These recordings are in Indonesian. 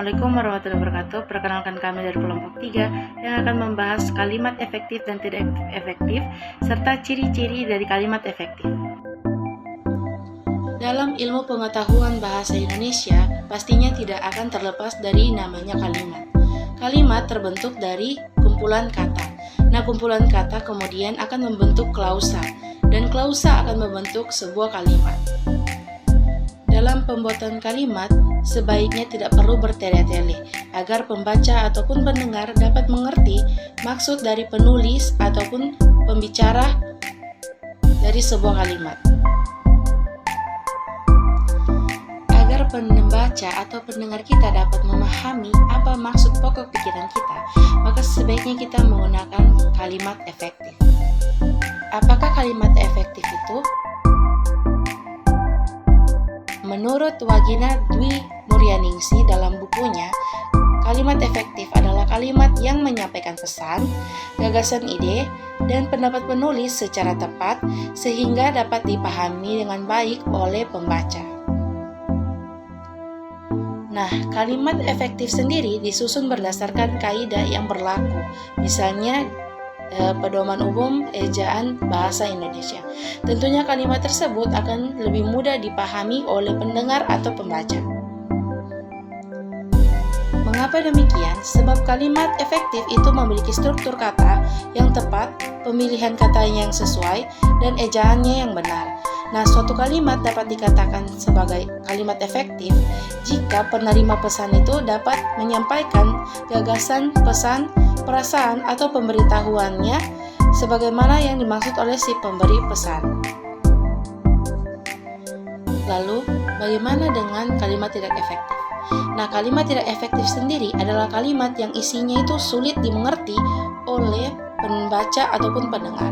Assalamualaikum warahmatullahi wabarakatuh. Perkenalkan kami dari kelompok 3 yang akan membahas kalimat efektif dan tidak efektif serta ciri-ciri dari kalimat efektif. Dalam ilmu pengetahuan bahasa Indonesia, pastinya tidak akan terlepas dari namanya kalimat. Kalimat terbentuk dari kumpulan kata. Nah, kumpulan kata kemudian akan membentuk klausa, dan klausa akan membentuk sebuah kalimat. Dalam pembuatan kalimat, sebaiknya tidak perlu bertele-tele agar pembaca ataupun pendengar dapat mengerti maksud dari penulis ataupun pembicara dari sebuah kalimat. Agar pembaca atau pendengar kita dapat memahami apa maksud pokok pikiran kita, maka sebaiknya kita menggunakan kalimat efektif. Apakah kalimat efektif itu? Menurut Wagina Dwi Nuryaningsi dalam bukunya, kalimat efektif adalah kalimat yang menyampaikan pesan, gagasan ide, dan pendapat penulis secara tepat sehingga dapat dipahami dengan baik oleh pembaca. Nah, kalimat efektif sendiri disusun berdasarkan kaidah yang berlaku, misalnya pedoman umum ejaan bahasa Indonesia. Tentunya kalimat tersebut akan lebih mudah dipahami oleh pendengar atau pembaca. Mengapa demikian? Sebab kalimat efektif itu memiliki struktur kata yang tepat, pemilihan kata yang sesuai, dan ejaannya yang benar. Nah, suatu kalimat dapat dikatakan sebagai kalimat efektif jika penerima pesan itu dapat menyampaikan gagasan, pesan, perasaan, atau pemberitahuannya sebagaimana yang dimaksud oleh si pemberi pesan. Lalu, bagaimana dengan kalimat tidak efektif? Nah, kalimat tidak efektif sendiri adalah kalimat yang isinya itu sulit dimengerti oleh pembaca ataupun pendengar.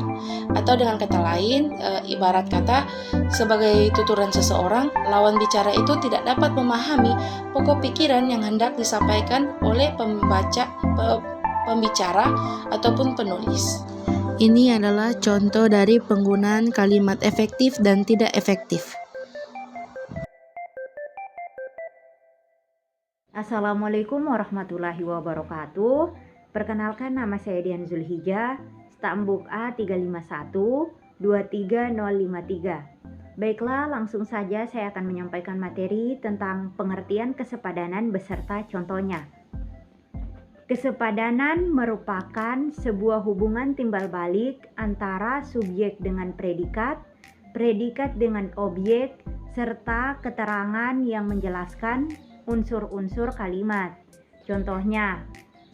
Atau dengan kata lain, ibarat kata, sebagai tuturan seseorang, lawan bicara itu tidak dapat memahami pokok pikiran yang hendak disampaikan oleh pembicara ataupun penulis. Ini adalah contoh dari penggunaan kalimat efektif dan tidak efektif. Assalamualaikum warahmatullahi wabarakatuh. Perkenalkan, nama saya Dian Zulhijjah, Stambuk A351-23053. Baiklah, langsung saja saya akan menyampaikan materi tentang pengertian kesepadanan beserta contohnya. Kesepadanan merupakan sebuah hubungan timbal balik antara subjek dengan predikat, predikat dengan objek, serta keterangan yang menjelaskan unsur-unsur kalimat. Contohnya,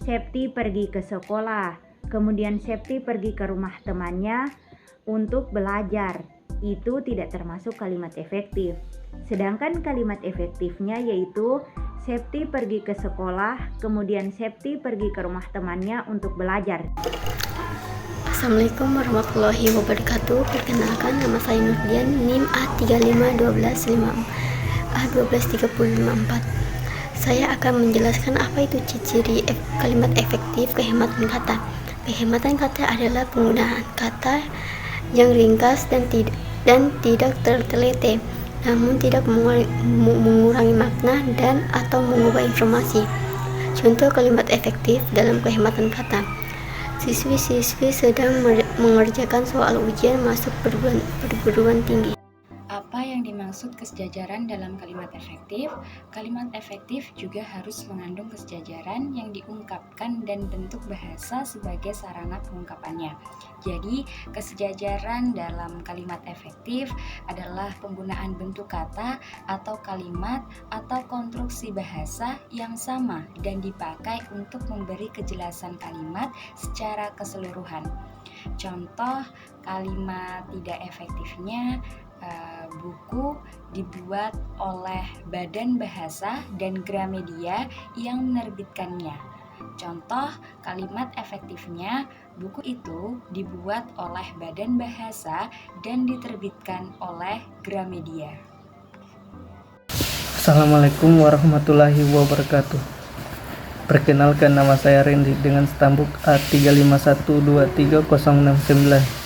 Septi pergi ke sekolah, kemudian Septi pergi ke rumah temannya untuk belajar. Itu tidak termasuk kalimat efektif. Sedangkan kalimat efektifnya yaitu Septi pergi ke sekolah, kemudian Septi pergi ke rumah temannya untuk belajar. Assalamualaikum warahmatullahi wabarakatuh. Perkenalkan, nama saya Nurdian, NIM A351254. Saya akan menjelaskan apa itu ciri kalimat efektif kehematan kata. Kehematan kata adalah penggunaan kata yang ringkas dan tidak terteliti, namun tidak mengurangi makna dan atau mengubah informasi. Contoh kalimat efektif dalam kehematan kata: siswi-siswi sedang mengerjakan soal ujian masuk perguruan tinggi. Apa yang dimaksud kesejajaran dalam kalimat efektif? Kalimat efektif juga harus mengandung kesejajaran yang diungkapkan dan bentuk bahasa sebagai sarana pengungkapannya. Jadi, kesejajaran dalam kalimat efektif adalah penggunaan bentuk kata atau kalimat atau konstruksi bahasa yang sama dan dipakai untuk memberi kejelasan kalimat secara keseluruhan. Contoh kalimat tidak efektifnya, buku dibuat oleh Badan Bahasa dan Gramedia yang menerbitkannya. Contoh kalimat efektifnya, buku itu dibuat oleh Badan Bahasa dan diterbitkan oleh Gramedia. Assalamualaikum warahmatullahi wabarakatuh. Perkenalkan, nama saya Randy dengan Stambuk A351-23069.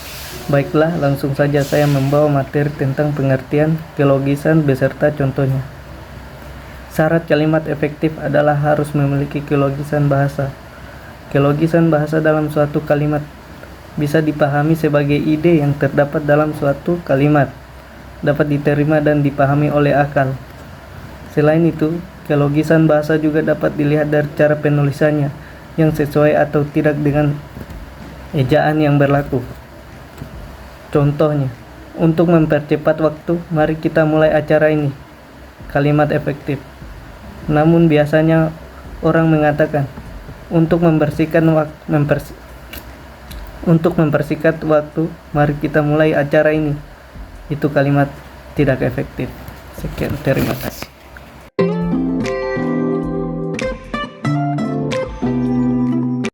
Baiklah, langsung saja saya membawa materi tentang pengertian, kelogisan beserta contohnya. Syarat kalimat efektif adalah harus memiliki kelogisan bahasa. Kelogisan bahasa dalam suatu kalimat bisa dipahami sebagai ide yang terdapat dalam suatu kalimat, dapat diterima dan dipahami oleh akal. Selain itu, kelogisan bahasa juga dapat dilihat dari cara penulisannya yang sesuai atau tidak dengan ejaan yang berlaku. Contohnya, untuk mempercepat waktu, mari kita mulai acara ini. Kalimat efektif. Namun biasanya orang mengatakan, untuk mempersingkat waktu, mari kita mulai acara ini. Itu kalimat tidak efektif. Sekian, terima kasih.